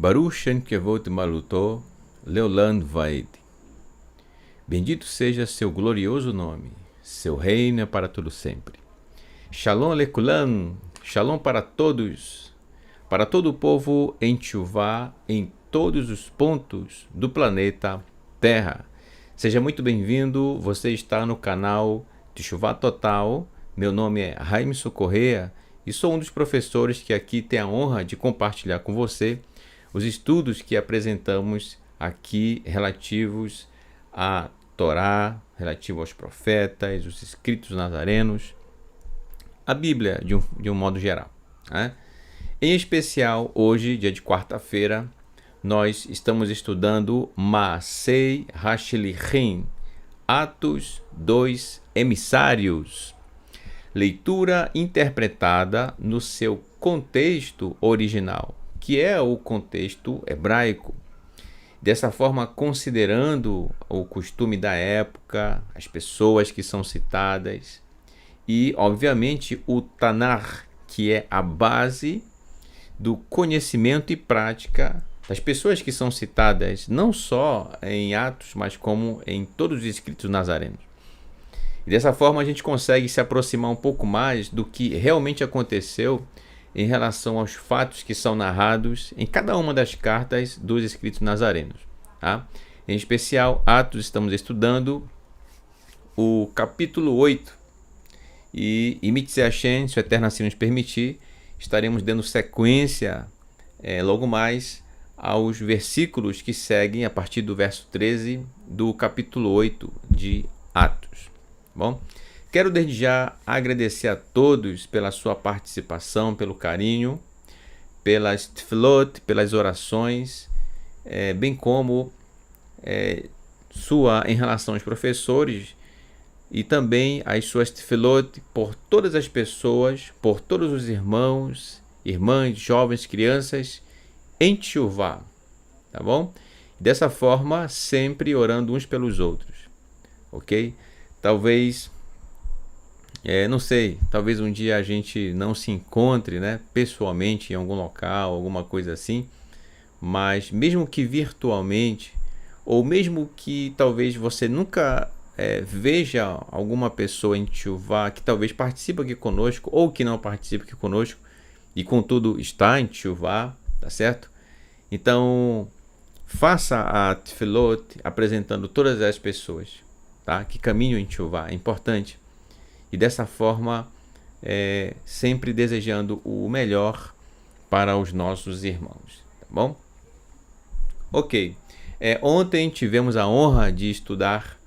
Baruch Shem Kevod Maluto, Leolam Vaed. Bendito seja seu glorioso nome, seu reino é para todo sempre. Shalom Alekulam, Shalom para todos, para todo o povo em Teshuvá, em todos os pontos do planeta Terra. Seja muito bem-vindo, você está no canal Teshuvá Total. Meu nome é Raimson Correa e sou um dos professores que aqui tem a honra de compartilhar com você os estudos que apresentamos aqui relativos à Torá, relativo aos profetas, os escritos nazarenos, a Bíblia de um modo geral, né? Em especial, hoje, dia de quarta-feira, nós estamos estudando Maasei HaShelichim, Atos dos Emissários. Leitura interpretada no seu contexto original, que é o contexto hebraico. Dessa forma, considerando o costume da época, as pessoas que são citadas e, obviamente, o Tanar, que é a base do conhecimento e prática das pessoas que são citadas, não só em Atos, mas como em todos os escritos nazarenos. E dessa forma a gente consegue se aproximar um pouco mais do que realmente aconteceu em relação aos fatos que são narrados em cada uma das cartas dos escritos nazarenos, tá? Em especial, Atos, estamos estudando o capítulo 8 e Mitzvah Hashem, se o Eterno assim nos permitir, estaremos dando sequência logo mais aos versículos que seguem a partir do verso 13 do capítulo 8 de Atos. Bom, quero desde já agradecer a todos pela sua participação, pelo carinho, pelas tefilot, pelas orações, bem como sua em relação aos professores e também as suas tefilot por todas as pessoas, por todos os irmãos, irmãs, jovens, crianças em Teshuvá, tá bom? Dessa forma, sempre orando uns pelos outros, ok? Talvez, não sei, talvez um dia a gente não se encontre, né, pessoalmente em algum local, alguma coisa assim, mas mesmo que virtualmente, ou mesmo que talvez você nunca veja alguma pessoa em Teshuvá que talvez participe aqui conosco, ou que não participe aqui conosco, e contudo está em Teshuvá, tá certo? Então, faça a tefilot apresentando todas as pessoas, tá, que caminham em Teshuvá, é importante. E dessa forma, sempre desejando o melhor para os nossos irmãos, tá bom? Ok, ontem tivemos a honra de estudar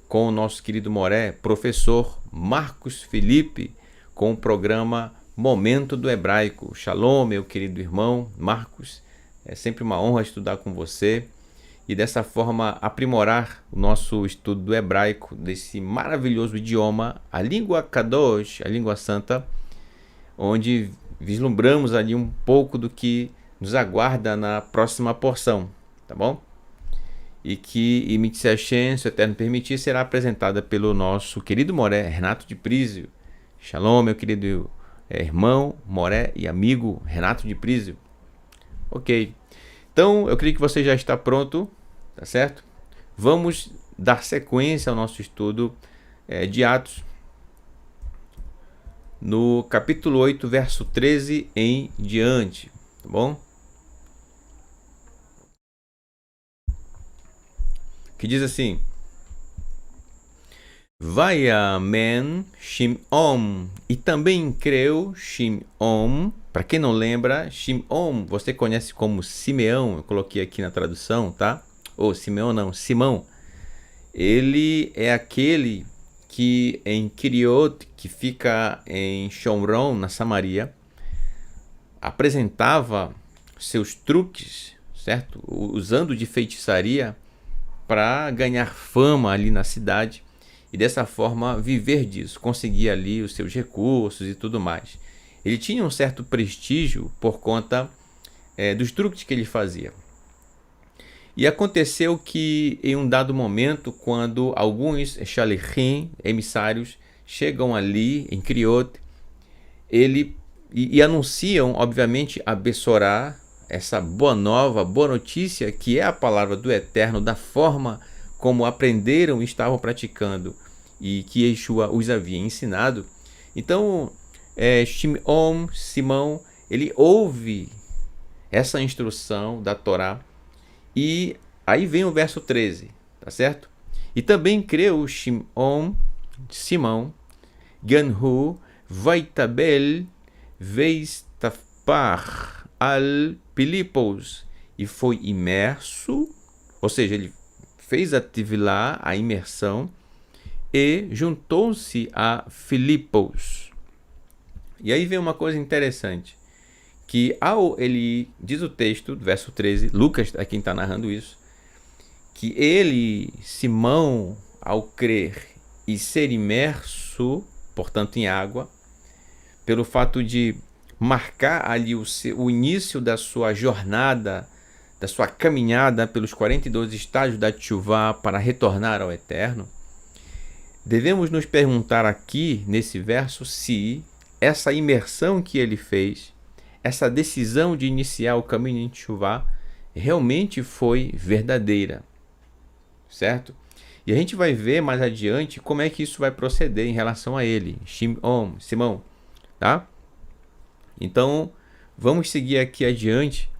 com o nosso querido Moré, professor Marcos Felipe, com o programa Momento do Hebraico. Shalom, meu querido irmão Marcos, é sempre uma honra estudar com você e dessa forma aprimorar o nosso estudo do hebraico, desse maravilhoso idioma, a língua Kadosh, a língua santa, onde vislumbramos ali um pouco do que nos aguarda na próxima porção, tá bom? E que, Mitzvah Hashem, se o Eterno permitir, será apresentada pelo nosso querido Moré, Renato de Prísio. Shalom, meu querido irmão, Moré e amigo Renato de Prísio. Ok, então eu creio que você já está pronto, tá certo? Vamos dar sequência ao nosso estudo de Atos, no capítulo 8, verso 13 em diante, tá bom? Que diz assim: Vayamen Shimon, e também creu Shimon. Para quem não lembra, Shimon, você conhece como Simeão, eu coloquei aqui na tradução, tá? Ou Simeão não, Simão. Ele é aquele que em Kiriot, que fica em Shomron, na Samaria, apresentava seus truques, certo? Usando de feitiçaria para ganhar fama ali na cidade e dessa forma viver disso, conseguir ali os seus recursos e tudo mais. Ele tinha um certo prestígio por conta dos truques que ele fazia. E aconteceu que em um dado momento, quando alguns shalichim, emissários, chegam ali em Kiriot, ele e anunciam, obviamente, a Bessorá, essa boa nova, boa notícia, que é a palavra do Eterno, da forma como aprenderam e estavam praticando e que Yeshua os havia ensinado. Então, Simão, ele ouve essa instrução da Torá e aí vem o verso 13, tá certo? E também creu Simão, Ganhu, Vaitabel, Veistafar al Pilipos, e foi imerso, ou seja, ele fez a Tevilá, a imersão, e juntou-se a Filipos. E aí vem uma coisa interessante, que ele diz o texto, verso 13, Lucas é quem está narrando isso, que ele, Simão, ao crer e ser imerso, portanto em água, pelo fato de marcar ali o início da sua jornada, da sua caminhada pelos 42 estágios da Teshuvá para retornar ao Eterno, devemos nos perguntar aqui, nesse verso, se essa imersão que ele fez, essa decisão de iniciar o caminho em Teshuvá, realmente foi verdadeira, certo? E a gente vai ver mais adiante como é que isso vai proceder em relação a ele, Simão, tá? Então, vamos seguir aqui adiante,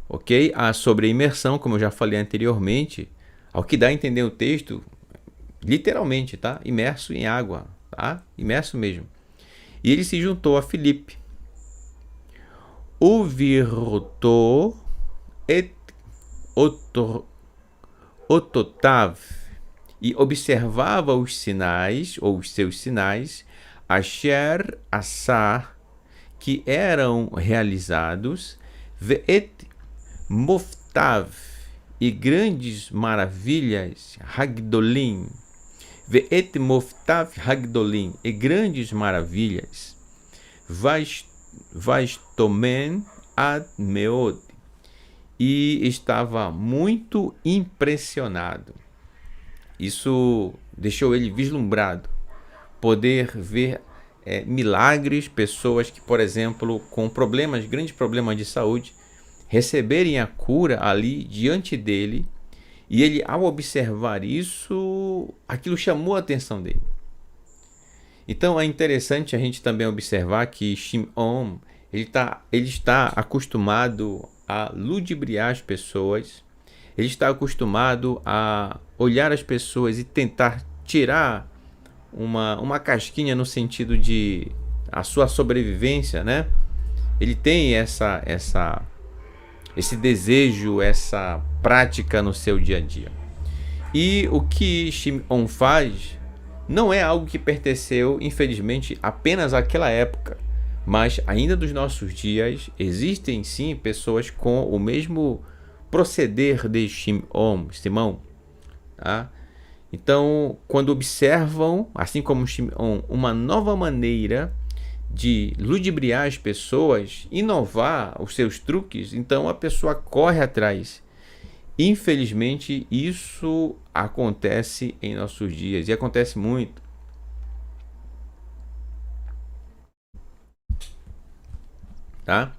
ok? Sobre a imersão, como eu já falei anteriormente, ao que dá a entender o texto, literalmente, tá? Imerso em água, tá? Imerso mesmo. E ele se juntou a Filipe. Uvirto et ototav, e observava os sinais, ou os seus sinais, asher assar, que eram realizados, ve'et moftav, e grandes maravilhas, hagdolim, ve'et moftav hagdolim, e grandes maravilhas, vastomen ad meod, e estava muito impressionado. Isso deixou ele vislumbrado, poder ver milagres, pessoas que, por exemplo, com grandes problemas de saúde, receberem a cura ali diante dele, e ele, ao observar isso, aquilo chamou a atenção dele. Então é interessante a gente também observar que Shimon, ele está acostumado a ludibriar as pessoas, ele está acostumado a olhar as pessoas e tentar tirar uma casquinha no sentido de a sua sobrevivência, né? Ele tem esse desejo, essa prática no seu dia a dia. E o que Shimon faz não é algo que pertenceu, infelizmente, apenas àquela época, mas ainda dos nossos dias existem sim pessoas com o mesmo proceder de Simão, tá? Então, quando observam, assim como Shimon, uma nova maneira de ludibriar as pessoas, inovar os seus truques, então a pessoa corre atrás. Infelizmente, isso acontece em nossos dias, e acontece muito. Tá?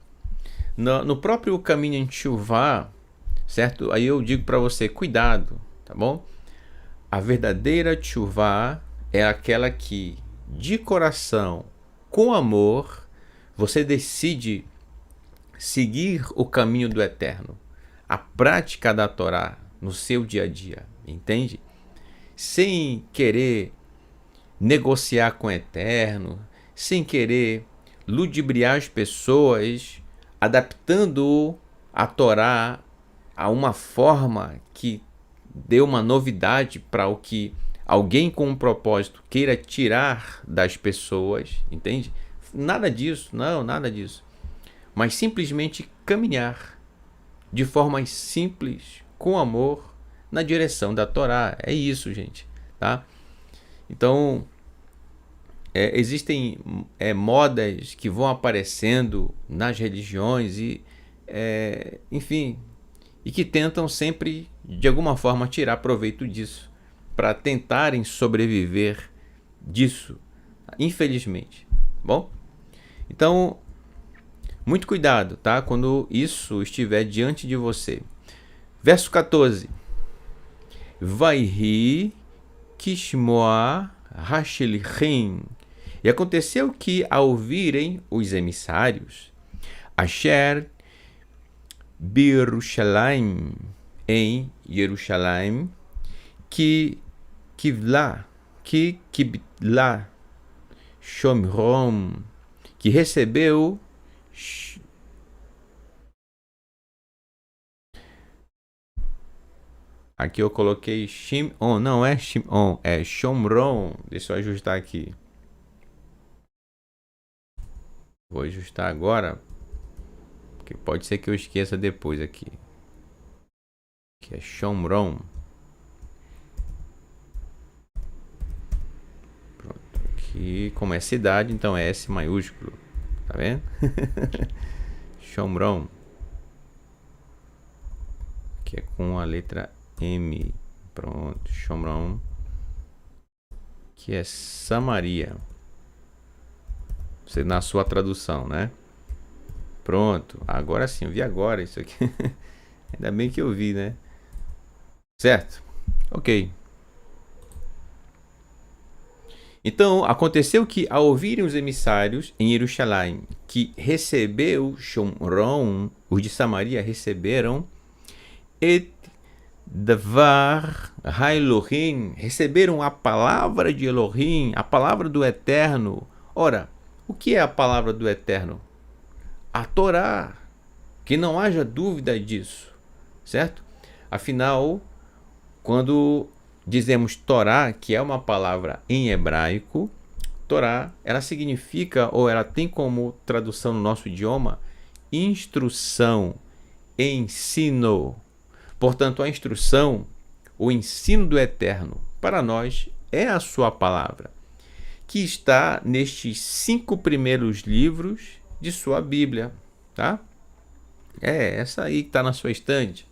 No próprio caminho em Teshuvá, certo? Aí eu digo para você, cuidado, tá bom? A verdadeira Teshuvá é aquela que, de coração, com amor, você decide seguir o caminho do Eterno, a prática da Torá no seu dia a dia, entende? Sem querer negociar com o Eterno, sem querer ludibriar as pessoas, adaptando a Torá a uma forma que dê uma novidade para o que alguém com um propósito queira tirar das pessoas, entende? Nada disso, não, nada disso. Mas simplesmente caminhar de forma simples, com amor, na direção da Torá. É isso, gente, tá? Então, existem modas que vão aparecendo nas religiões e, enfim, e que tentam sempre, de alguma forma, tirar proveito disso, para tentarem sobreviver disso, infelizmente. Bom, então, Muito cuidado, tá? Quando isso estiver diante de você. Verso 14. Vaihi Kishmoa Hashilchim. E aconteceu que, ao virem os emissários, Asher Birushalayim, em Jerusalém, Kivla Shomrom, que recebeu aqui eu coloquei Shimon, não é Shimon, é Shomron. Deixa eu ajustar aqui. Vou ajustar agora, porque pode ser que eu esqueça depois aqui. Que é Shomron. Pronto. Aqui, como é cidade, então é S maiúsculo. Tá vendo? Shomron. Que é com a letra M. Pronto. Shomron. Que é Samaria. Você na sua tradução, né? Pronto. Agora sim, eu vi agora isso aqui. Ainda bem que eu vi, né? Certo? Ok. Então, aconteceu que, ao ouvirem os emissários em Jerusalém, que recebeu Shomron, os de Samaria receberam, et Dvar Elohim, receberam a palavra de Elohim, a palavra do Eterno. Ora, o que é a palavra do Eterno? A Torá. Que não haja dúvida disso, certo? Afinal, quando dizemos Torá, que é uma palavra em hebraico, Torá, ela significa, ou ela tem como tradução no nosso idioma, instrução, ensino. Portanto, a instrução, o ensino do Eterno, para nós, é a sua palavra, que está nestes 5 primeiros livros de sua Bíblia, tá? É, essa aí que está na sua estante.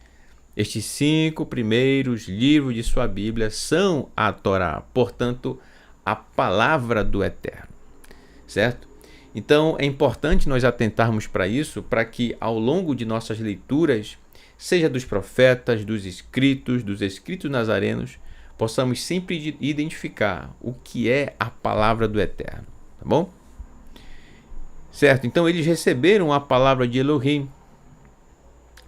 Estes 5 primeiros livros de sua Bíblia são a Torá, portanto, a palavra do Eterno, certo? Então, é importante nós atentarmos para isso, para que ao longo de nossas leituras, seja dos profetas, dos escritos nazarenos, possamos sempre identificar o que é a palavra do Eterno, tá bom? Certo, então eles receberam a palavra de Elohim,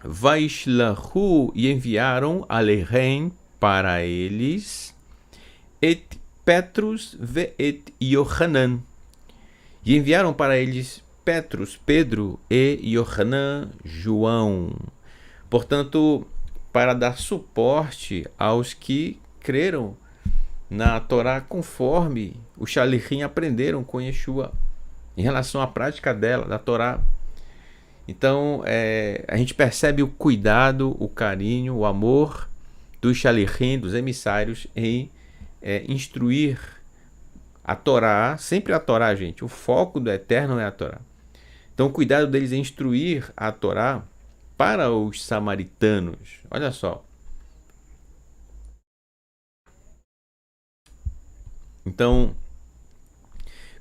Vaishlahu, e enviaram Alehem para eles, et Petrus ve et Yohanan, e enviaram para eles Petrus, Pedro, e Yohanan, João. Portanto, para dar suporte aos que creram na Torá conforme os Shalichim aprenderam com Yeshua, em relação à prática dela, da Torá. Então, a gente percebe o cuidado, o carinho, o amor dos Shalichim, dos emissários, em instruir a Torá, sempre a Torá, gente. O foco do Eterno é a Torá. Então, o cuidado deles em instruir a Torá para os samaritanos. Olha só. Então,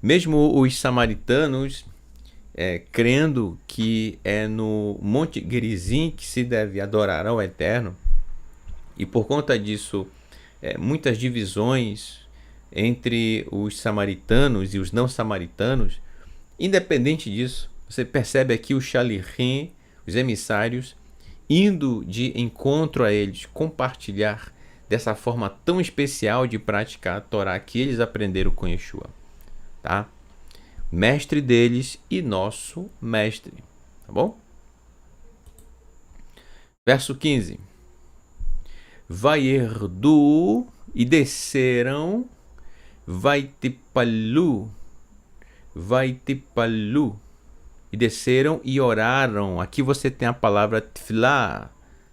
mesmo os samaritanos, crendo que é no Monte Gerizim que se deve adorar ao Eterno, e por conta disso, muitas divisões entre os samaritanos e os não samaritanos, independente disso, você percebe aqui os Shalichim, os emissários, indo de encontro a eles, compartilhar dessa forma tão especial de praticar a Torá que eles aprenderam com Yeshua, tá? Mestre deles e nosso mestre, tá bom? Verso 15. Vaierdu, e desceram, vaitipalu, e desceram e oraram. Aqui você tem a palavra tefilá,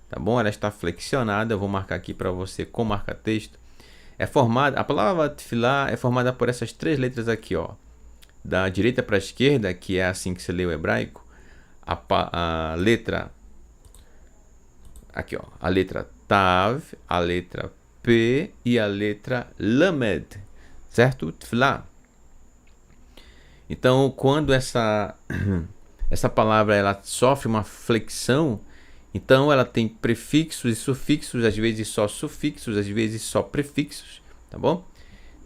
tá bom? Ela está flexionada, eu vou marcar aqui para você com marca-texto. A palavra tefilá é formada por essas 3 letras aqui, ó. Da direita para a esquerda, que é assim que se lê o hebraico, a letra aqui, ó, a letra Tav, a letra P e a letra Lamed, certo? Tefilá. Então, quando essa essa palavra ela sofre uma flexão, então ela tem prefixos e sufixos, às vezes só sufixos, às vezes só prefixos, tá bom?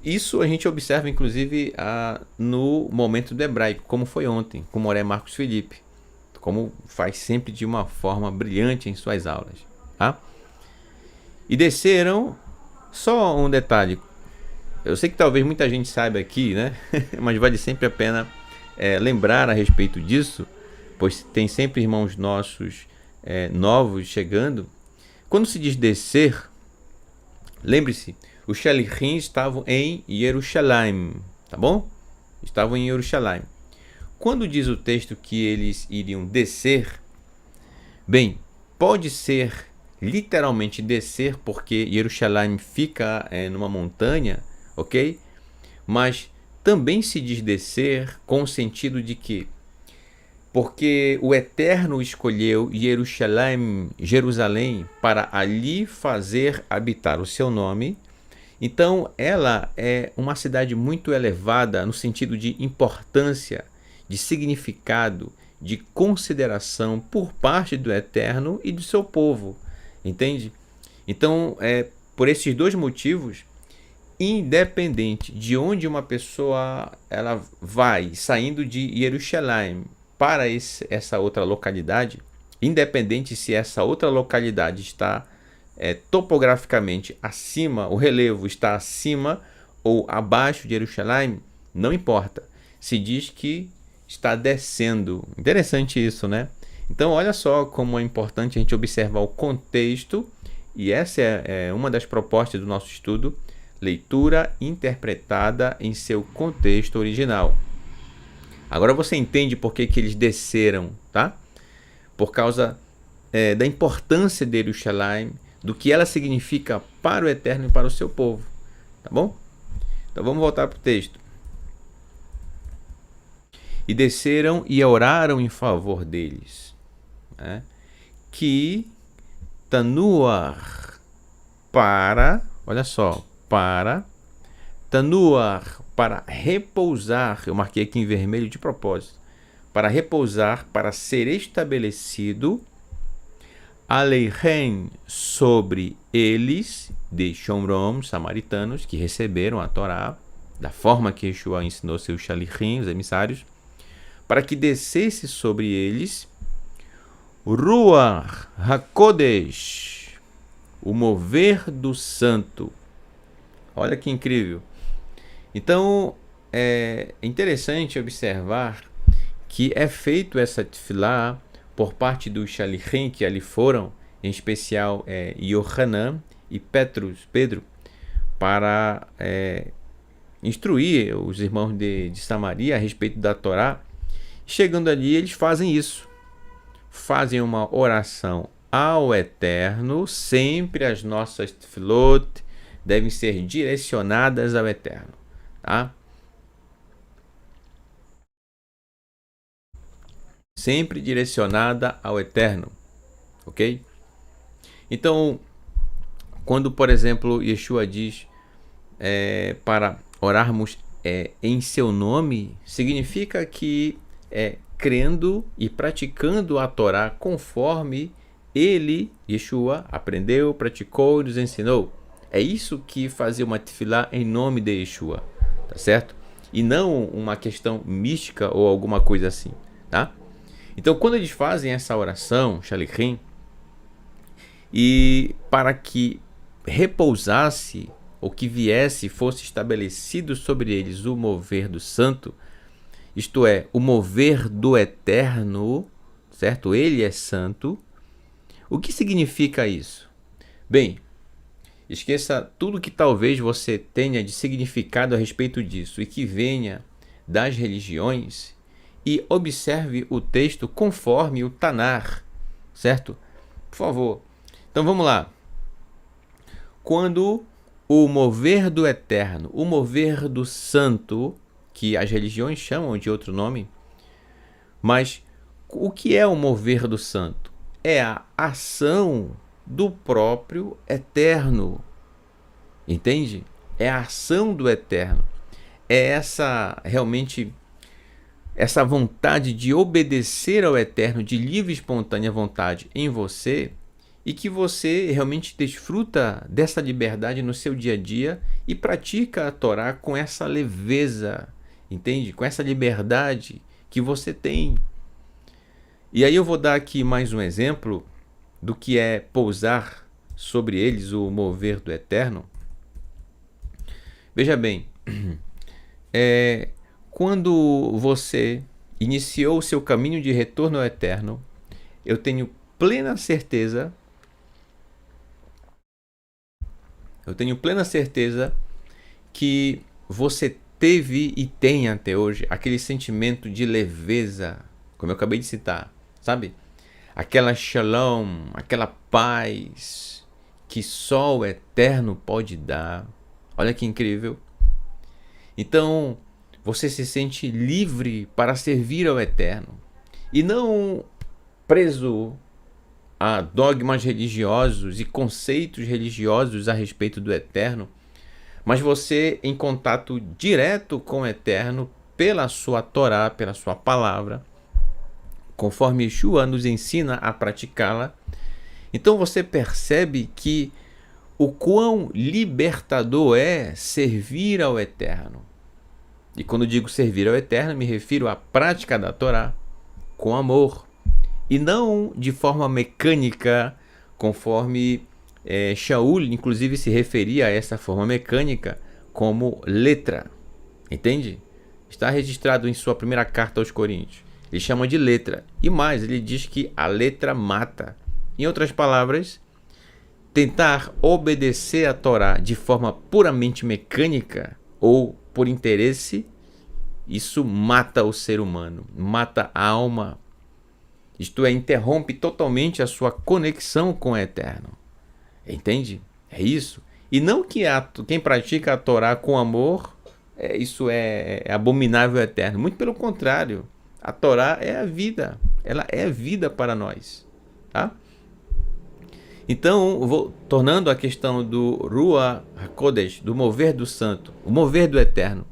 Isso a gente observa, inclusive, no momento do hebraico, como foi ontem, com Moré Marcos Felipe, como faz sempre de uma forma brilhante em suas aulas. Tá? E desceram, só um detalhe, eu sei que talvez muita gente saiba aqui, né? Mas vale sempre a pena lembrar a respeito disso, pois tem sempre irmãos nossos novos chegando. Quando se diz descer, lembre-se, os Shalichim estavam em Jerusalém, tá bom? Estavam em Jerusalém. Quando diz o texto que eles iriam descer, bem, pode ser literalmente descer, porque Jerusalém fica numa montanha, ok? Mas também se diz descer com o sentido de que, porque o Eterno escolheu Jerusalém, para ali fazer habitar o seu nome. Então, ela é uma cidade muito elevada no sentido de importância, de significado, de consideração por parte do Eterno e do seu povo, entende? Então, por esses dois motivos, independente de onde uma pessoa ela vai, saindo de Jerusalém para essa outra localidade, independente se essa outra localidade está topograficamente acima, o relevo está acima ou abaixo de Jerusalém, não importa. Se diz que está descendo. Interessante isso, né? Então, olha só como é importante a gente observar o contexto, e essa é uma das propostas do nosso estudo, leitura interpretada em seu contexto original. Agora você entende por que eles desceram, tá? Por causa da importância de Jerusalém, do que ela significa para o Eterno e para o seu povo, tá bom? Então vamos voltar para o texto. E desceram e oraram em favor deles, né? Que Tanuar olha só, Tanuar, para repousar, eu marquei aqui em vermelho de propósito, para repousar, para ser estabelecido, Aleichem, sobre eles, de Shomrom, samaritanos, que receberam a Torá, da forma que Yeshua ensinou seus shalichim, os emissários, para que descesse sobre eles Ruach HaKodesh, o mover do santo. Olha que incrível. Então, é interessante observar que é feito essa tefilá por parte dos shalichim que ali foram, em especial Yohanan e Pedro, para instruir os irmãos de Samaria a respeito da Torá. Chegando ali, eles fazem isso. Fazem uma oração ao Eterno. Sempre as nossas tefilot devem ser direcionadas ao Eterno, tá? Sempre direcionada ao Eterno, ok? Então, quando, por exemplo, Yeshua diz para orarmos em seu nome, significa que crendo e praticando a Torá conforme ele, Yeshua, aprendeu, praticou e nos ensinou. É isso que fazia uma tefilá em nome de Yeshua, tá certo? E não uma questão mística ou alguma coisa assim, tá? Então, quando eles fazem essa oração, shalichim, e para que repousasse, ou que viesse, fosse estabelecido sobre eles o mover do santo, isto é, o mover do Eterno, certo? Ele é santo. O que significa isso? Bem, esqueça tudo que talvez você tenha de significado a respeito disso e que venha das religiões, e observe o texto conforme o Tanar, certo? Por favor. Então vamos lá. Quando o mover do Eterno, o mover do Santo, que as religiões chamam de outro nome, mas o que é o mover do Santo? É a ação do próprio Eterno, entende? É a ação do Eterno. É essa realmente essa vontade de obedecer ao Eterno de livre e espontânea vontade em você, e que você realmente desfruta dessa liberdade no seu dia a dia e pratica a Torá com essa leveza, entende? Com essa liberdade que você tem. E aí eu vou dar aqui mais um exemplo do que é pousar sobre eles o mover do Eterno. Veja bem, quando você iniciou o seu caminho de retorno ao Eterno, eu tenho plena certeza que você teve e tem até hoje aquele sentimento de leveza, como eu acabei de citar, sabe? Aquela shalom, aquela paz que só o Eterno pode dar. Olha que incrível. Então, você se sente livre para servir ao Eterno e não preso a dogmas religiosos e conceitos religiosos a respeito do Eterno, mas você em contato direto com o Eterno pela sua Torá, pela sua palavra, conforme Yeshua nos ensina a praticá-la. Então você percebe que o quão libertador é servir ao Eterno. E quando digo servir ao Eterno, me refiro à prática da Torá com amor, e não de forma mecânica, conforme Shaul, inclusive, se referia a essa forma mecânica como letra. Entende? Está registrado em sua primeira carta aos Coríntios. Ele chama de letra. E mais, ele diz que a letra mata. Em outras palavras, tentar obedecer a Torá de forma puramente mecânica ou por interesse, isso mata o ser humano, mata a alma. Isto é, interrompe totalmente a sua conexão com o Eterno. Entende? É isso. E não que quem pratica a Torá com amor, isso é abominável ao Eterno. Muito pelo contrário. A Torá é a vida. Ela é vida para nós. Tá? Então, tornando a questão do Ruach HaKodesh, do mover do santo, o mover do Eterno.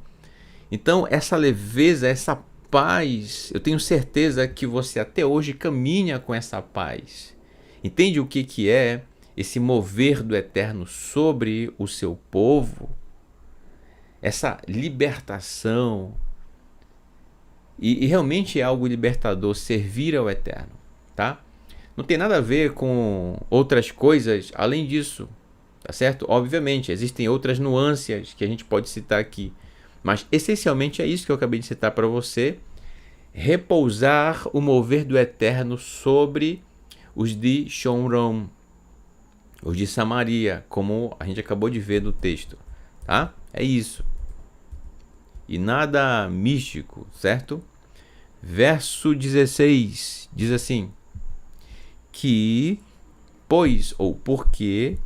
Então, essa leveza, essa paz, eu tenho certeza que você até hoje caminha com essa paz. Entende o que é esse mover do Eterno sobre o seu povo? Essa libertação. E realmente é algo libertador servir ao Eterno, tá? Não tem nada a ver com outras coisas além disso, tá certo? Obviamente, existem outras nuances que a gente pode citar aqui, mas essencialmente é isso que eu acabei de citar para você. Repousar o mover do Eterno sobre os de Shomron, os de Samaria, como a gente acabou de ver no texto, tá? É isso. E nada místico, certo? Verso 16 diz assim: que, pois, ou porque,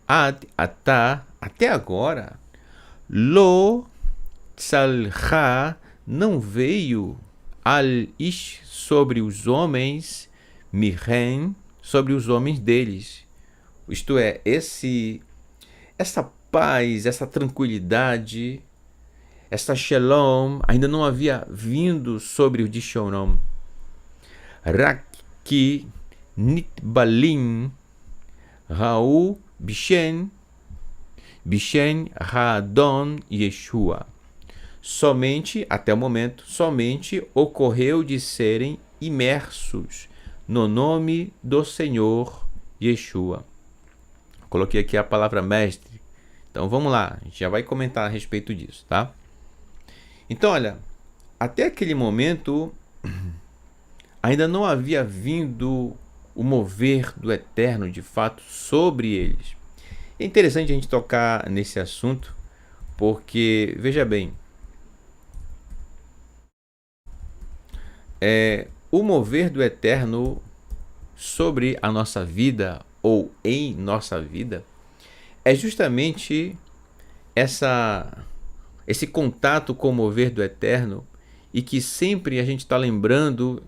ad atá, até agora, lo tzalcha, não veio al ish, sobre os homens, mihem, sobre os homens deles. Isto é, essa paz, essa tranquilidade, essa shalom ainda não havia vindo sobre o de Shomron. Raki nitbalim rau bishen Hadon Yeshua. Somente, até o momento, somente ocorreu de serem imersos no nome do Senhor Yeshua. Coloquei aqui a palavra mestre. Então vamos lá, a gente já vai comentar a respeito disso, tá? Então, olha, até aquele momento ainda não havia vindo o mover do Eterno de fato sobre eles. É interessante a gente tocar nesse assunto, porque, veja bem, o mover do Eterno sobre a nossa vida ou em nossa vida é justamente esse contato com o mover do Eterno, e que sempre a gente está lembrando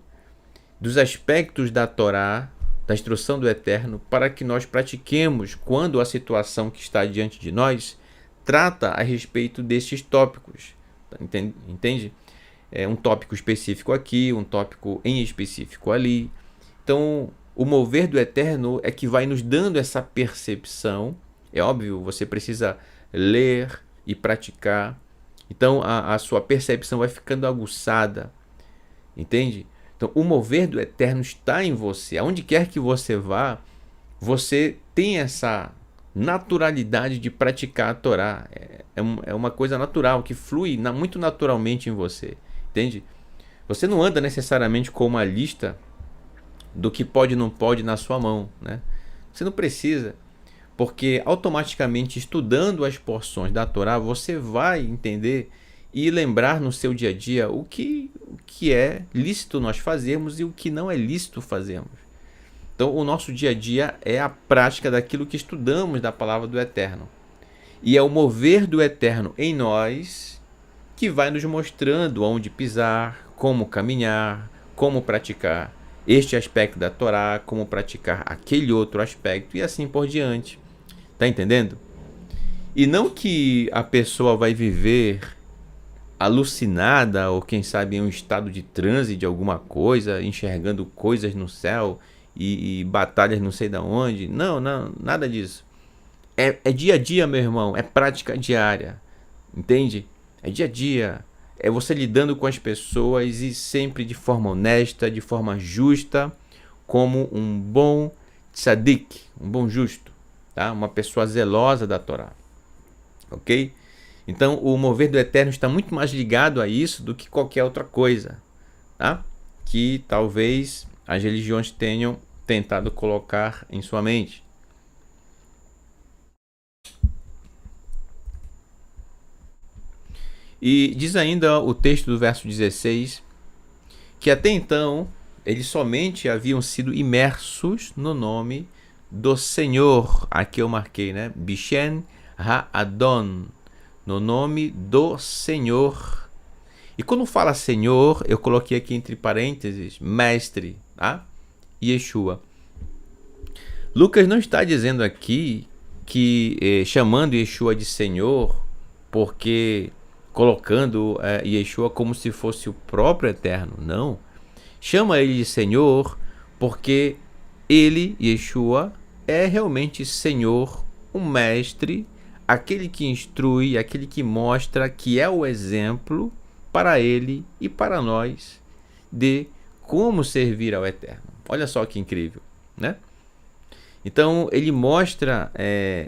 dos aspectos da Torá, da instrução do Eterno, para que nós pratiquemos quando a situação que está diante de nós trata a respeito desses tópicos. Entende? um tópico específico aqui, um tópico em específico ali. Então, o mover do Eterno é que vai nos dando essa percepção. É óbvio, você precisa ler e praticar. Então, a sua percepção vai ficando aguçada. Entende? Então, o mover do Eterno está em você. Aonde quer que você vá, você tem essa naturalidade de praticar a Torá. É uma coisa natural, que flui muito naturalmente em você. Entende? Você não anda necessariamente com uma lista do que pode e não pode na sua mão, né? Você não precisa, porque automaticamente estudando as porções da Torá, você vai entender e lembrar no seu dia a dia o que é lícito nós fazermos e o que não é lícito fazermos. Então, o nosso dia a dia é a prática daquilo que estudamos da palavra do Eterno. E é o mover do Eterno em nós que vai nos mostrando onde pisar, como caminhar, como praticar este aspecto da Torá, como praticar aquele outro aspecto e assim por diante. Tá entendendo? E não que a pessoa vai viver alucinada ou quem sabe em um estado de transe de alguma coisa, enxergando coisas no céu e batalhas não sei de onde. Não, nada disso. É dia a dia, meu irmão, é prática diária, entende? É dia a dia, é você lidando com as pessoas e sempre de forma honesta, de forma justa, como um bom tzadik, um bom justo, tá? Uma pessoa zelosa da Torá, ok? Então o mover do Eterno está muito mais ligado a isso do que qualquer outra coisa, tá? Que talvez as religiões tenham tentado colocar em sua mente. E diz ainda o texto do verso 16, que até então eles somente haviam sido imersos no nome do Senhor. Aqui eu marquei, né? Bishen Ha-Adon, no nome do Senhor. E quando fala Senhor, eu coloquei aqui entre parênteses, mestre, tá? Yeshua. Lucas não está dizendo aqui que chamando Yeshua de Senhor, porque colocando Yeshua como se fosse o próprio Eterno. Não. Chama ele de Senhor porque ele, Yeshua, é realmente Senhor, um mestre, aquele que instrui, aquele que mostra, que é o exemplo para ele e para nós de como servir ao Eterno. Olha só que incrível, né? Então ele mostra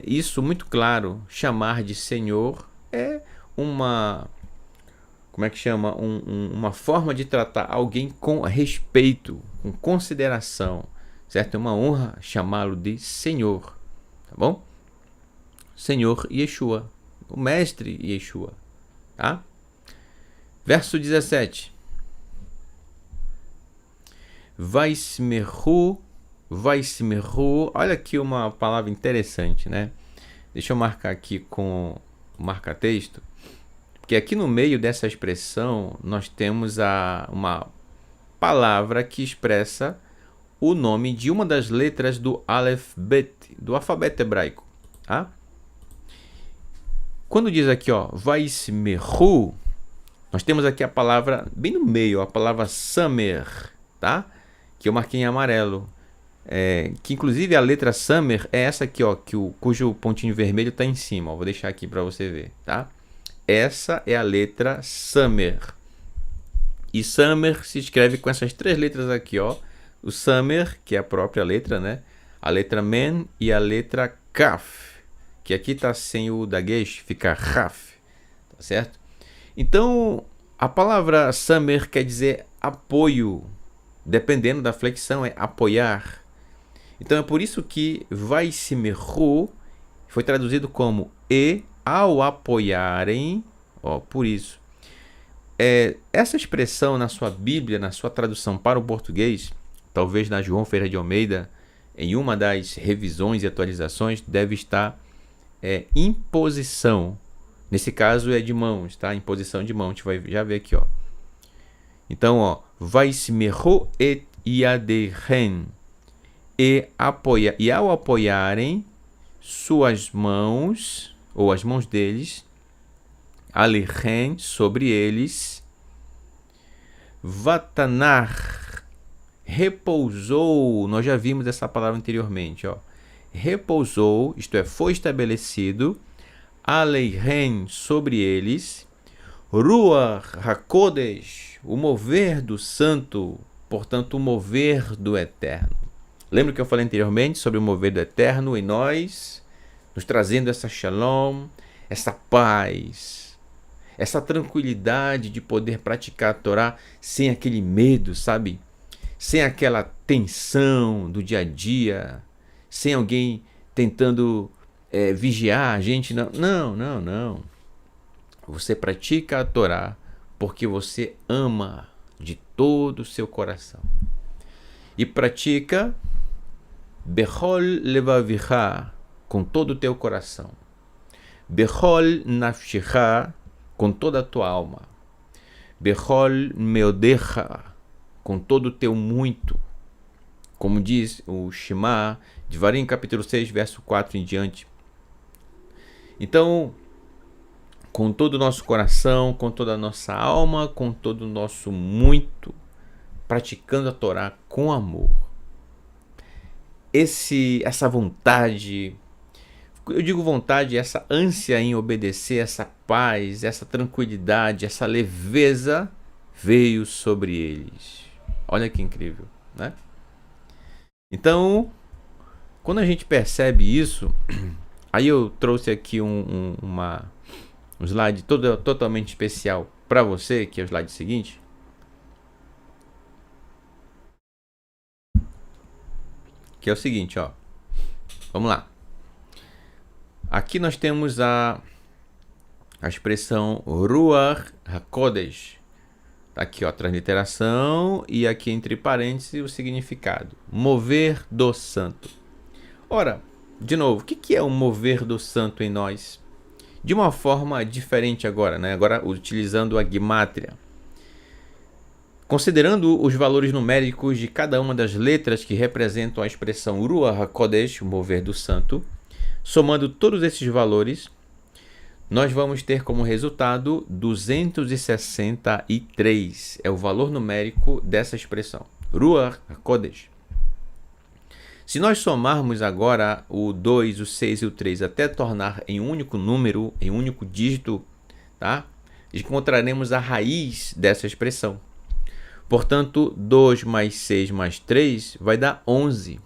isso muito claro. Chamar de Senhor é uma, como é que chama? Uma forma de tratar alguém com respeito, com consideração, certo? É uma honra chamá-lo de Senhor, tá bom? Senhor Yeshua, o mestre Yeshua, tá? Verso 17. Vaismerhu, olha aqui uma palavra interessante, né? Deixa eu marcar aqui com o marca-texto, porque aqui no meio dessa expressão nós temos uma palavra que expressa o nome de uma das letras do Aleph Bet, do alfabeto hebraico, tá? Quando diz aqui, ó, Vaismerhu, nós temos aqui a palavra bem no meio, a palavra Samer, tá? Que eu marquei em amarelo. Que inclusive a letra Samer é essa aqui, ó, cujo pontinho vermelho está em cima. Ó, vou deixar aqui para você ver, tá? Essa é a letra Samer. E Samer se escreve com essas três letras aqui, ó. O Samer, que é a própria letra, né? A letra Men e a letra Kaf, que aqui está sem o dagesh, fica Raf, tá certo? Então, a palavra Samer quer dizer apoio, dependendo da flexão, é apoiar. Então é por isso que Vaismerhu foi traduzido como e ao apoiarem, ó, por isso. Essa expressão na sua Bíblia, na sua tradução para o português, talvez na João Ferreira de Almeida, em uma das revisões e atualizações, deve estar imposição. Nesse caso é de mãos, tá? Imposição de mão, a gente vai já ver aqui, ó. Então, ó, Vaismerhu et yadehen, e ao apoiarem suas mãos, ou as mãos deles, alehem, sobre eles, Vatanar, repousou. Nós já vimos essa palavra anteriormente, ó. Repousou, isto é, foi estabelecido, Aleihem, sobre eles, Ruach HaKodesh, o mover do santo, portanto, o mover do eterno. Lembra que eu falei anteriormente sobre o mover do eterno em nós, nos trazendo essa shalom, essa paz, essa tranquilidade de poder praticar a Torá sem aquele medo, sabe? Sem aquela tensão do dia a dia, sem alguém tentando vigiar a gente. Não. Você pratica a Torá porque você ama de todo o seu coração. E pratica Bechol levavicha, com todo o teu coração. Bechol nafshecha, com toda a tua alma. Bechol meodecha, com todo o teu muito. Como diz o Shema, Devarim, capítulo 6, verso 4 em diante. Então, com todo o nosso coração, com toda a nossa alma, com todo o nosso muito, praticando a Torá com amor. Essa vontade, eu digo vontade, essa ânsia em obedecer, essa paz, essa tranquilidade, essa leveza veio sobre eles. Olha que incrível, né? Então, quando a gente percebe isso, aí eu trouxe aqui um slide totalmente especial para você, que é o slide seguinte. Que é o seguinte, ó. Vamos lá. Aqui nós temos a expressão Ruach HaKodesh. Tá aqui, ó, a transliteração e aqui entre parênteses o significado. Mover do santo. Ora, de novo, o que é o mover do santo em nós? De uma forma diferente agora, né? Agora utilizando a Gemátria. Considerando os valores numéricos de cada uma das letras que representam a expressão Ruach HaKodesh, o mover do santo, somando todos esses valores, nós vamos ter como resultado 263. É o valor numérico dessa expressão, Ruach HaKodesh. Se nós somarmos agora o 2, o 6 e o 3 até tornar em um único número, em um único dígito, tá? Encontraremos a raiz dessa expressão. Portanto, 2 mais 6 mais 3 vai dar 11.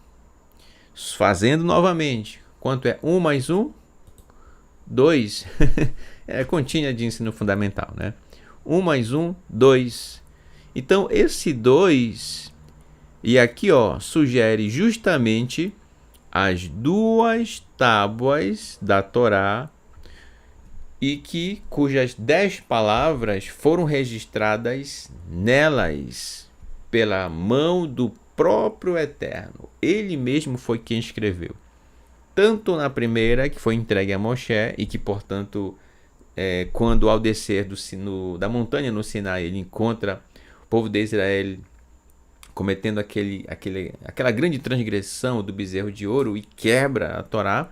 Fazendo novamente. Quanto é 1 mais 1? 2. É continha de ensino fundamental, né? 1 mais 1, 2. Então, esse 2, e aqui, ó, sugere justamente as duas tábuas da Torá e cujas 10 palavras foram registradas nelas pela mão do próprio Eterno. Ele mesmo foi quem escreveu. Tanto na primeira, que foi entregue a Moshe, e que, portanto, quando ao descer da montanha no Sinai, ele encontra o povo de Israel cometendo aquela grande transgressão do bezerro de ouro e quebra a Torá,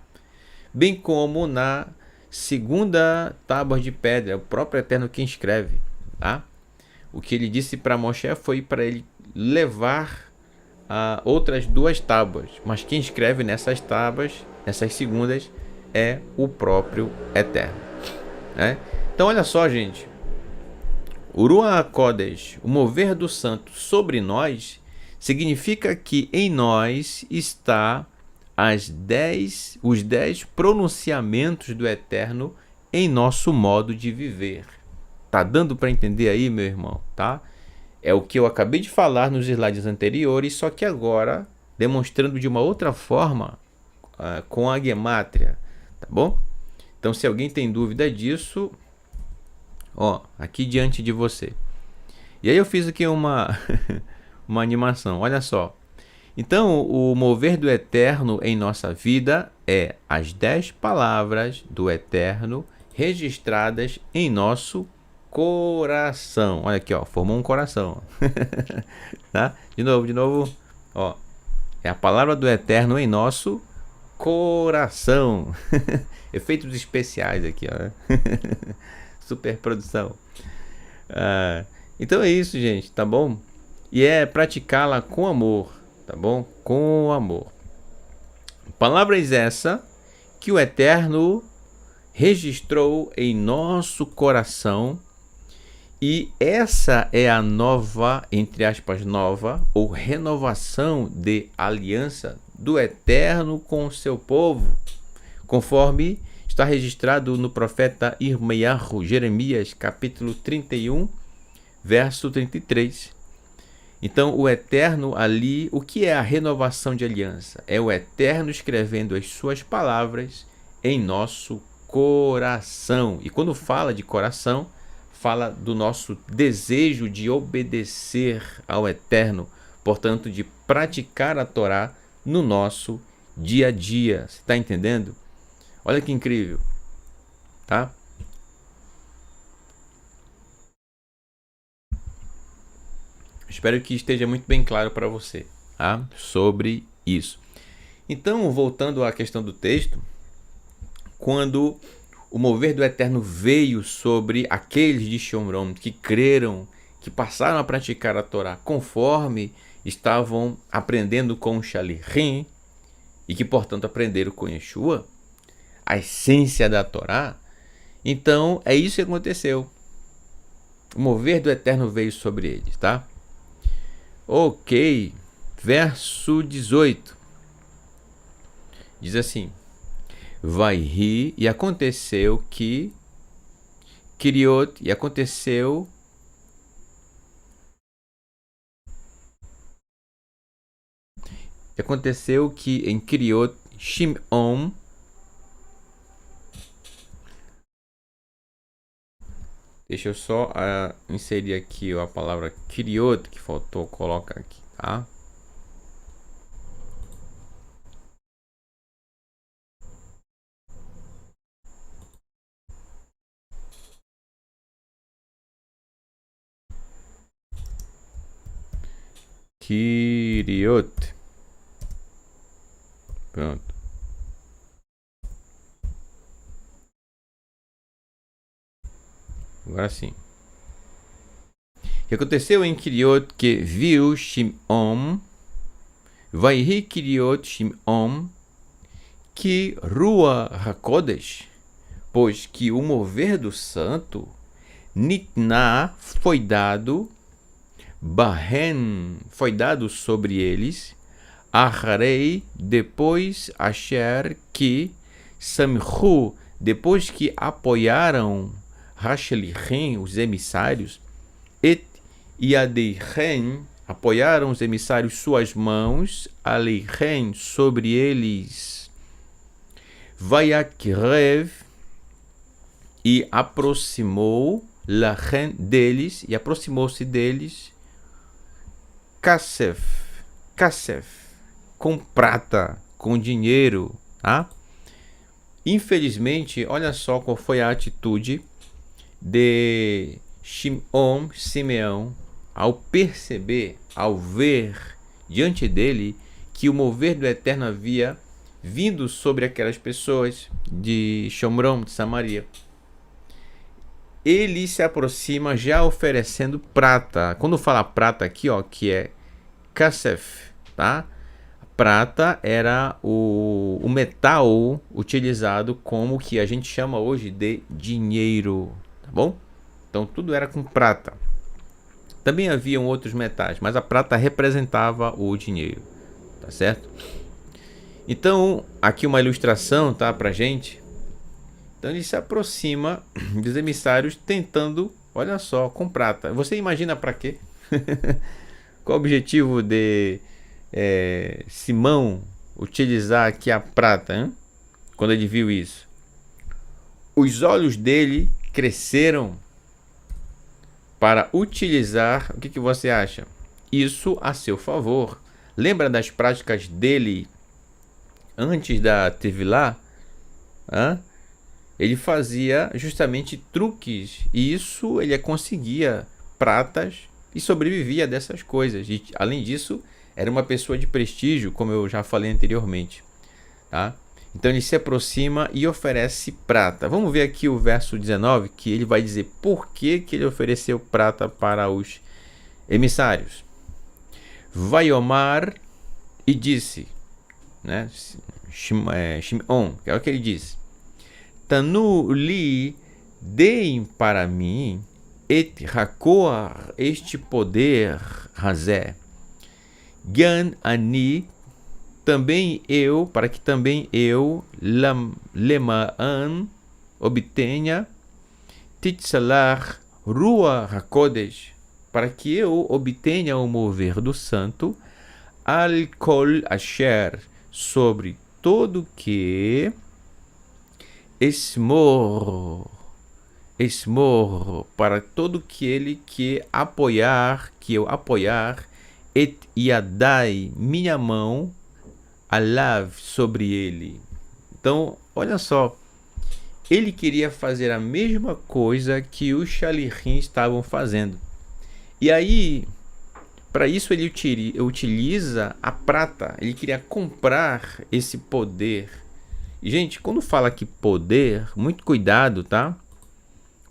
bem como na segunda tábua de pedra, o próprio Eterno quem escreve, tá? O que ele disse para Moshe foi para ele levar outras duas tábuas, mas quem escreve nessas tábuas, nessas segundas, é o próprio Eterno, né? Então olha só, gente, o Ruach HaKodesh, o mover do santo sobre nós, significa que em nós está os 10 pronunciamentos do Eterno em nosso modo de viver. Tá dando para entender aí, meu irmão, tá? É o que eu acabei de falar nos slides anteriores, só que agora demonstrando de uma outra forma com a Gemátria, tá bom? Então, se alguém tem dúvida disso, ó, aqui diante de você. E aí eu fiz aqui uma animação, olha só. Então, o mover do Eterno em nossa vida é as 10 palavras do Eterno registradas em nosso coração. Olha aqui, ó, formou um coração. Tá? De novo, ó. É a palavra do Eterno em nosso coração. Efeitos especiais aqui, ó. Super produção. Então é isso, gente, tá bom? E é praticá-la com amor, tá bom? Com amor. Palavras essa que o Eterno registrou em nosso coração, e essa é a nova, entre aspas, nova ou renovação de aliança do Eterno com o seu povo, conforme está registrado no profeta Irmeiahu, Jeremias, capítulo 31, verso 33. Então, o Eterno ali, o que é a renovação de aliança? É o Eterno escrevendo as suas palavras em nosso coração. E quando fala de coração, fala do nosso desejo de obedecer ao Eterno, portanto, de praticar a Torá no nosso dia a dia. Você está entendendo? Olha que incrível, tá? Espero que esteja muito bem claro para você, tá? Sobre isso. Então, voltando à questão do texto, quando o mover do Eterno veio sobre aqueles de Shomron que creram, que passaram a praticar a Torá conforme estavam aprendendo com o Shalichim e que, portanto, aprenderam com Yeshua, a essência da Torá, então é isso que aconteceu. O mover do Eterno veio sobre eles, tá? Ok, verso 18. Diz assim: vai rir, e aconteceu que Kiriot, e aconteceu que em Kiriot Shimon, deixa eu só inserir aqui a palavra Kiriot, que faltou colocar aqui, tá? Kiriot. Pronto. Agora sim. O que aconteceu em Kiriot, que viu Shimon, vai rir Kiriot Shimon, que Rua HaKodesh, pois que o mover do santo, Nitna, foi dado, Bahen, foi dado sobre eles, Acharei, depois Asher, que Samchu, depois que apoiaram Hashelichim, os emissários, Et Yadeichen, apoiaram os emissários suas mãos, Aleichen, sobre eles, Vayakrev, e aproximou Lachen deles, e aproximou-se deles, Kasef, com prata, com dinheiro, tá? Infelizmente, olha só qual foi a atitude de Simeão, ao perceber, ao ver diante dele que o mover do Eterno havia vindo sobre aquelas pessoas de Shomron, de Samaria. Ele se aproxima já oferecendo prata. Quando fala prata aqui, ó, que é Kasef, tá? Prata era o metal utilizado como o que a gente chama hoje de dinheiro, tá bom? Então tudo era com prata. Também haviam outros metais, mas a prata representava o dinheiro, tá certo? Então, aqui uma ilustração, tá, pra gente. Então ele se aproxima dos emissários tentando, olha só, com prata. Você imagina para quê? Qual o objetivo de Simão utilizar aqui a prata, hein? Quando ele viu isso? Os olhos dele cresceram para utilizar, o que você acha? Isso a seu favor. Lembra das práticas dele antes da Tevilá? Ele fazia justamente truques, e isso ele conseguia pratas e sobrevivia dessas coisas. E, além disso, era uma pessoa de prestígio, como eu já falei anteriormente, tá? Então ele se aproxima e oferece prata. Vamos ver aqui o verso 19, que ele vai dizer por que ele ofereceu prata para os emissários. Vaiomar e disse, né? Shimon, que é o que ele disse. Tanu li, deem para mim et hakor, este poder, razé. Gan ani, também eu, para que também eu, lemaan, obtenha, titsalar, rua hakodesh, para que eu obtenha o mover do santo, al kol asher, sobre todo que esmor, para todo aquele que eu apoiar, et yadai, minha mão, alav, sobre ele. Então, olha só, ele queria fazer a mesma coisa que os Shalichim estavam fazendo. E aí, para isso ele utiliza a prata. Ele queria comprar esse poder. E, gente, quando fala aqui poder, muito cuidado, tá?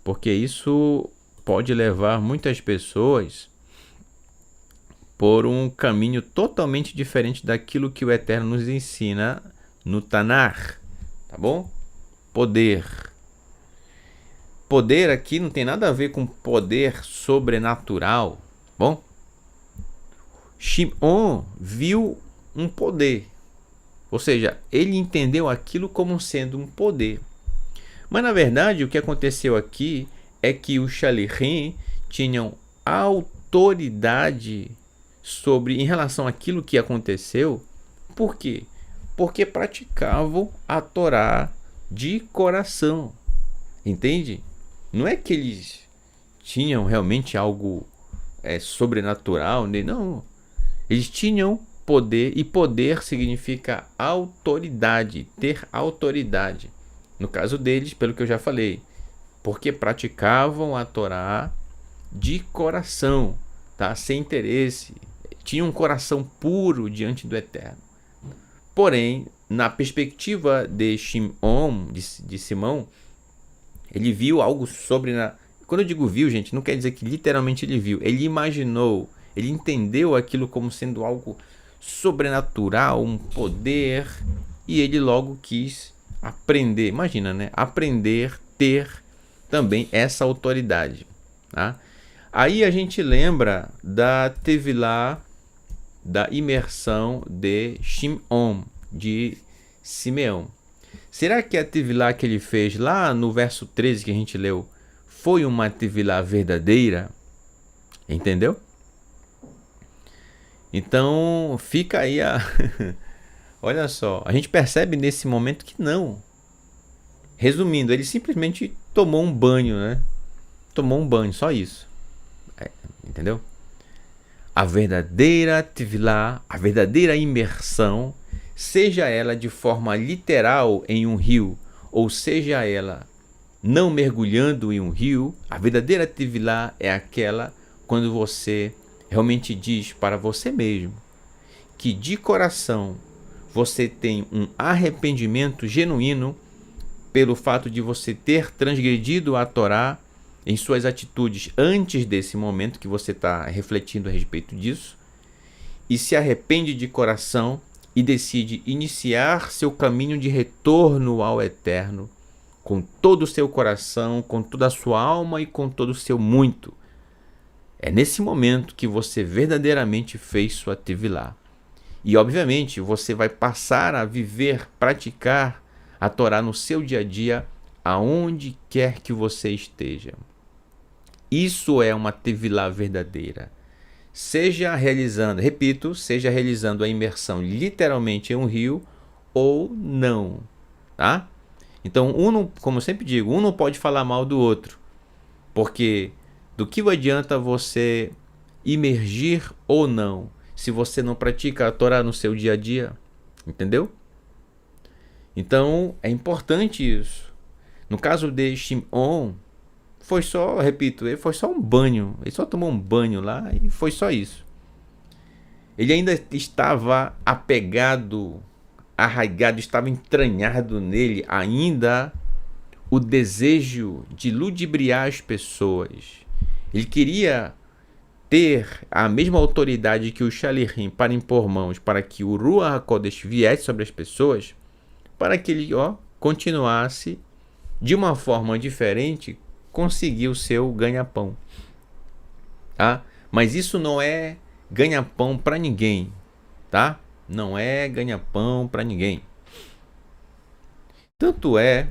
Porque isso pode levar muitas pessoas por um caminho totalmente diferente daquilo que o Eterno nos ensina no Tanar, tá bom? Poder. Poder aqui não tem nada a ver com poder sobrenatural, bom? Shimon viu um poder, ou seja, ele entendeu aquilo como sendo um poder. Mas na verdade o que aconteceu aqui é que os Shalichim tinham autoridade em relação àquilo que aconteceu. Por quê? Porque praticavam a Torá de coração. Entende? Não é que eles tinham realmente algo sobrenatural, não. Eles tinham poder, e poder significa autoridade, ter autoridade. No caso deles, pelo que eu já falei, porque praticavam a Torá de coração, tá? Sem interesse. Tinha um coração puro diante do Eterno. Porém, na perspectiva de Shimon, de Simão, ele viu algo Quando eu digo viu, gente, não quer dizer que literalmente ele viu. Ele imaginou, ele entendeu aquilo como sendo algo sobrenatural, um poder, e ele logo quis aprender. Imagina, né? Aprender, ter também essa autoridade, tá? Aí a gente lembra da Tevilá, da imersão de Shimon, de Simeão. Será que a Tevilá que ele fez lá no verso 13 que a gente leu foi uma Tevilá verdadeira? Entendeu? Então fica aí a... Olha só, a gente percebe nesse momento que não. Resumindo, ele simplesmente tomou um banho, né? Tomou um banho, só isso. Entendeu? A verdadeira Tevilá, a verdadeira imersão, seja ela de forma literal em um rio, ou seja ela não mergulhando em um rio, a verdadeira Tevilá é aquela quando você realmente diz para você mesmo que de coração você tem um arrependimento genuíno pelo fato de você ter transgredido a Torá em suas atitudes antes desse momento que você está refletindo a respeito disso, e se arrepende de coração e decide iniciar seu caminho de retorno ao Eterno com todo o seu coração, com toda a sua alma e com todo o seu muito. É nesse momento que você verdadeiramente fez sua Tevilá. E obviamente você vai passar a viver, praticar a Torá no seu dia a dia, aonde quer que você esteja. Isso é uma Tevilá verdadeira. Seja realizando a imersão literalmente em um rio ou não, tá? Então, como eu sempre digo, um não pode falar mal do outro, porque do que adianta você imergir ou não, se você não pratica a Torá no seu dia a dia, entendeu? Então, é importante isso. No caso de Shimon, ele foi só um banho. Ele só tomou um banho lá e foi só isso. Ele ainda estava apegado arraigado, estava entranhado nele ainda o desejo de ludibriar as pessoas. Ele queria ter a mesma autoridade que o Shalirim para impor mãos, para que o Ruach HaKodesh viesse sobre as pessoas, para que ele continuasse, de uma forma diferente, conseguir o seu ganha-pão. Tá? Mas isso não é ganha-pão para ninguém. Tá? Não é ganha-pão para ninguém. Tanto é,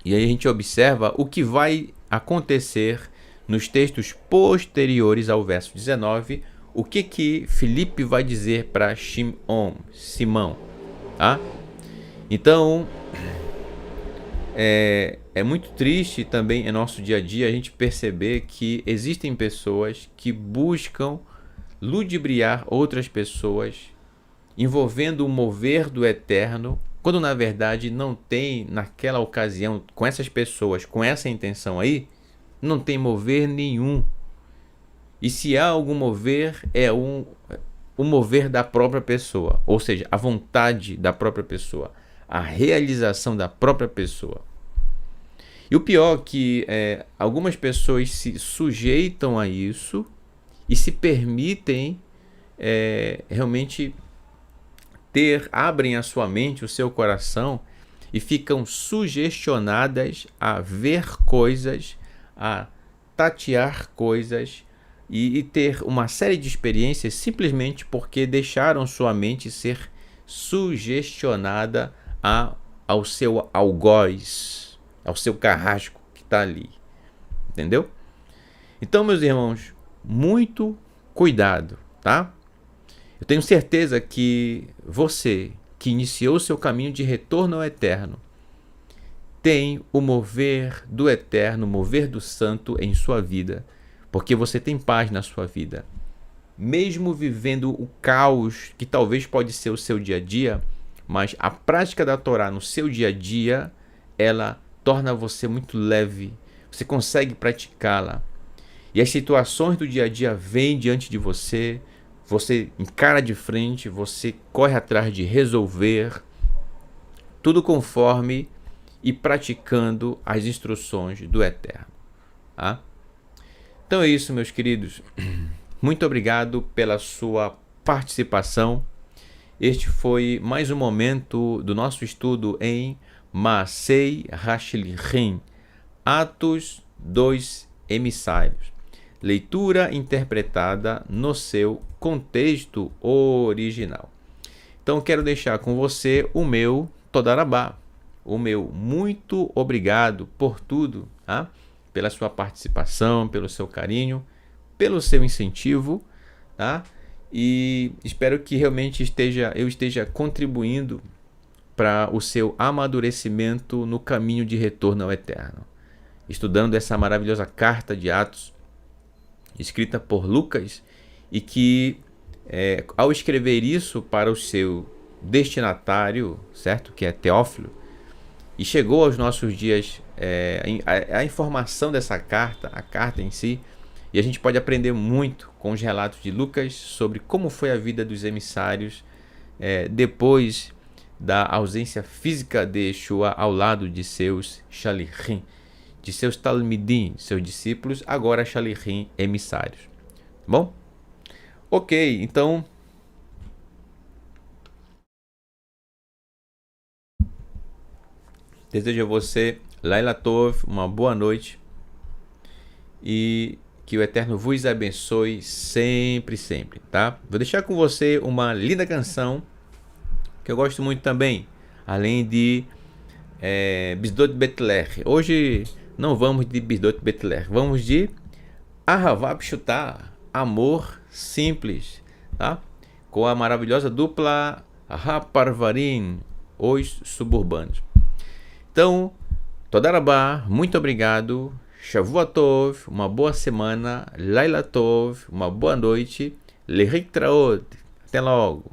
e aí a gente observa o que vai acontecer nos textos posteriores ao verso 19, o que Filipe vai dizer para Simão. Tá? Então, é muito triste também em nosso dia a dia a gente perceber que existem pessoas que buscam ludibriar outras pessoas, envolvendo o mover do eterno, quando na verdade não tem, naquela ocasião, com essas pessoas, com essa intenção aí, não tem mover nenhum. E se há algum mover, é o mover da própria pessoa, ou seja, a vontade da própria pessoa, a realização da própria pessoa. E o pior é que algumas pessoas se sujeitam a isso e se permitem realmente abrem a sua mente, o seu coração, e ficam sugestionadas a ver coisas, a tatear coisas e ter uma série de experiências simplesmente porque deixaram sua mente ser sugestionada ao seu algoz, ao seu carrasco que está ali. Entendeu? Então, meus irmãos, muito cuidado, tá? Eu tenho certeza que você, que iniciou seu caminho de retorno ao eterno, tem o mover do eterno, o mover do santo em sua vida, porque você tem paz na sua vida. Mesmo vivendo o caos que talvez pode ser o seu dia a dia, mas a prática da Torá no seu dia a dia, ela torna você muito leve, você consegue praticá-la. E as situações do dia a dia vêm diante de você, você encara de frente, você corre atrás de resolver, tudo conforme e praticando as instruções do Eterno. Tá? Então é isso, meus queridos. Muito obrigado pela sua participação. Este foi mais um momento do nosso estudo em Maasei HaShalichim, Atos dos Emissários. Leitura interpretada no seu contexto original. Então quero deixar com você o meu Todarabá, o meu muito obrigado por tudo, tá? Pela sua participação, pelo seu carinho, pelo seu incentivo, tá? E espero que realmente eu esteja contribuindo para o seu amadurecimento no caminho de retorno ao Eterno. Estudando essa maravilhosa carta de Atos, escrita por Lucas, e que ao escrever isso para o seu destinatário, certo? Que é Teófilo, e chegou aos nossos dias a informação dessa carta, a carta em si, e a gente pode aprender muito com os relatos de Lucas sobre como foi a vida dos emissários depois da ausência física de Yeshua ao lado de seus shalichim, de seus talmidim, seus discípulos, agora shalichim, emissários. Bom? Ok, então desejo a você Laila Tov, uma boa noite, e que o Eterno vos abençoe sempre, sempre, tá? Vou deixar com você uma linda canção que eu gosto muito também, além de Bisdot Betler. Hoje não vamos de Bisdot Betler, vamos de Ahavá Pshutá, amor simples, tá? Com a maravilhosa dupla Raparvarim, os suburbanos. Então, Todarabá, muito obrigado, Shavua Tov, uma boa semana, Laila Tov, uma boa noite, Lerik Traot, até logo.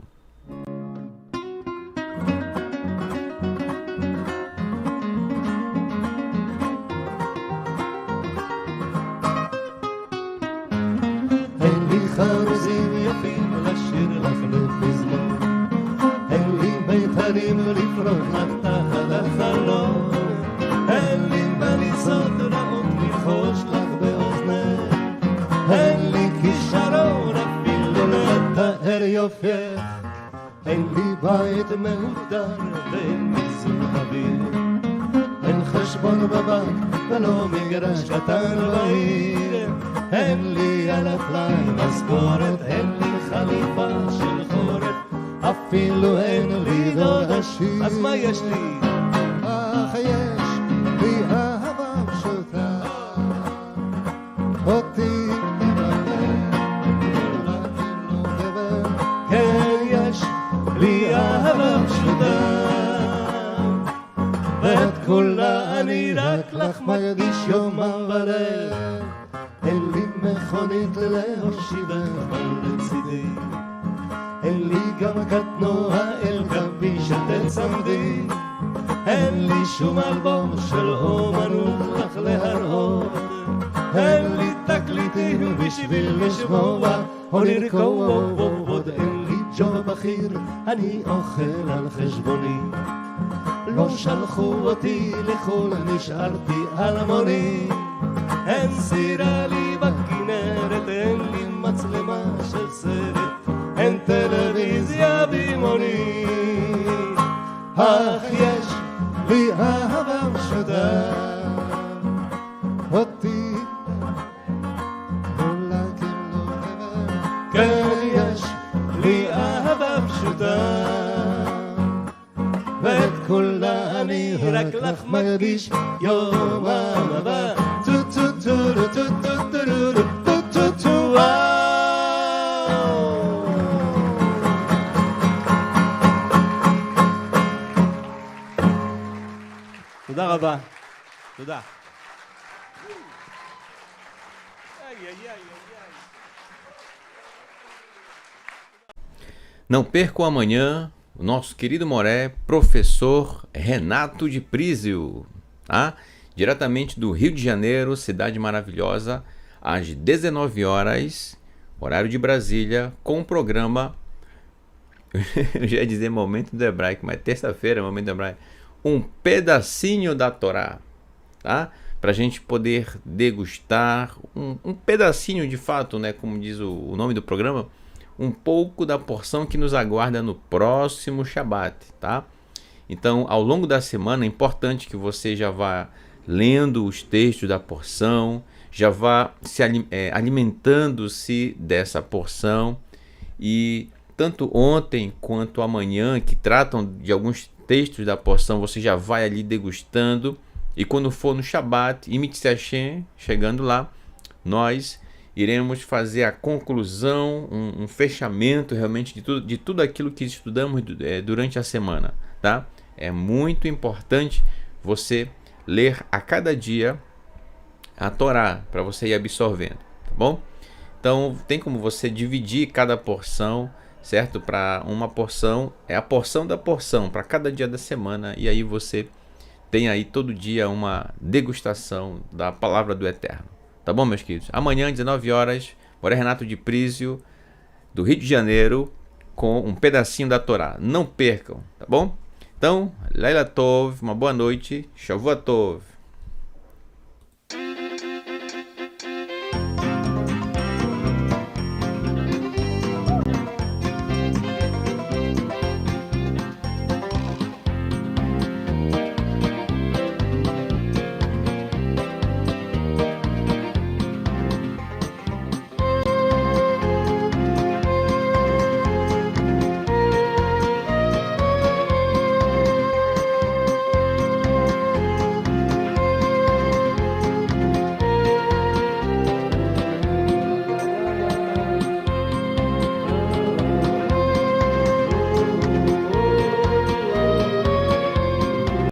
אין לי חרוזים יפים לשיר לך לפזמון, פנים לפרוח תחת החלון, אין לי מה לצעוד רעות לחוש לך באוזנך, אין לי כישרון אפילו לתאר יופייך, אין לי בית מהודר ואין לי זוג אוויר, אין חשבון בבנק ולא מגרש קטן בעיר, אין לי על הפליי משכורת, אין לי חליפה של חורף, אפילו אין לי דוד עשיר. אז מה יש לי? אך יש לי אהבה פשוטה, אותי כן יש לי אהבה פשוטה, ואת כולה אני רק לך מקדיש יומם וליל, אין לי מכונית להושיבך לצידי, אין לי גם קטנוע אל גבי שתצמדי, אין לי שום אלבום של אומנות לך להראות, אין לי תקליטים בשביל לשמוע או לרקוד, אין לי ג'וב בכיר, אני אוכל על חשבוני, לא שלחו אותי לחול, נשארתי אלמוני, אין סירה לי בכנרת, אין לי מצלמה של סרט, אין טלוויזיה במוני, אך יש לי אהבה פשוטה, אותי אולי כאילו דבר, כן יש לי אהבה פשוטה, ואת כולה אני רק לך מקדיש יום הבא, טו טו טו טו טו טו טו טו טו. תודה רבה. תודה. Não percam amanhã o nosso querido Moré, professor Renato de Prísio, tá? Diretamente do Rio de Janeiro, cidade maravilhosa, às 19 horas, horário de Brasília, com o programa, eu já ia dizer Momento do Hebraico, mas terça-feira, Momento do Hebraico, um pedacinho da Torá, tá? Para a gente poder degustar um pedacinho de fato, né? Como diz o nome do programa, um pouco da porção que nos aguarda no próximo Shabat, tá? Então, ao longo da semana, é importante que você já vá lendo os textos da porção, já vá se alimentando-se dessa porção, e tanto ontem quanto amanhã, que tratam de alguns textos da porção, você já vai ali degustando, e quando for no Shabat, Imit Hashem, chegando lá, nós iremos fazer a conclusão, um fechamento realmente de tudo aquilo que estudamos durante a semana, tá? É muito importante você ler a cada dia a Torá, para você ir absorvendo, tá bom? Então, tem como você dividir cada porção, certo? Para uma porção, é a porção da porção, para cada dia da semana, e aí você tem aí todo dia uma degustação da Palavra do Eterno. Tá bom, meus queridos? Amanhã, 19 horas, Moré Renato de Prísio, do Rio de Janeiro, com um pedacinho da Torá. Não percam, tá bom? Então, Laila Tov, uma boa noite, Shavua Tov.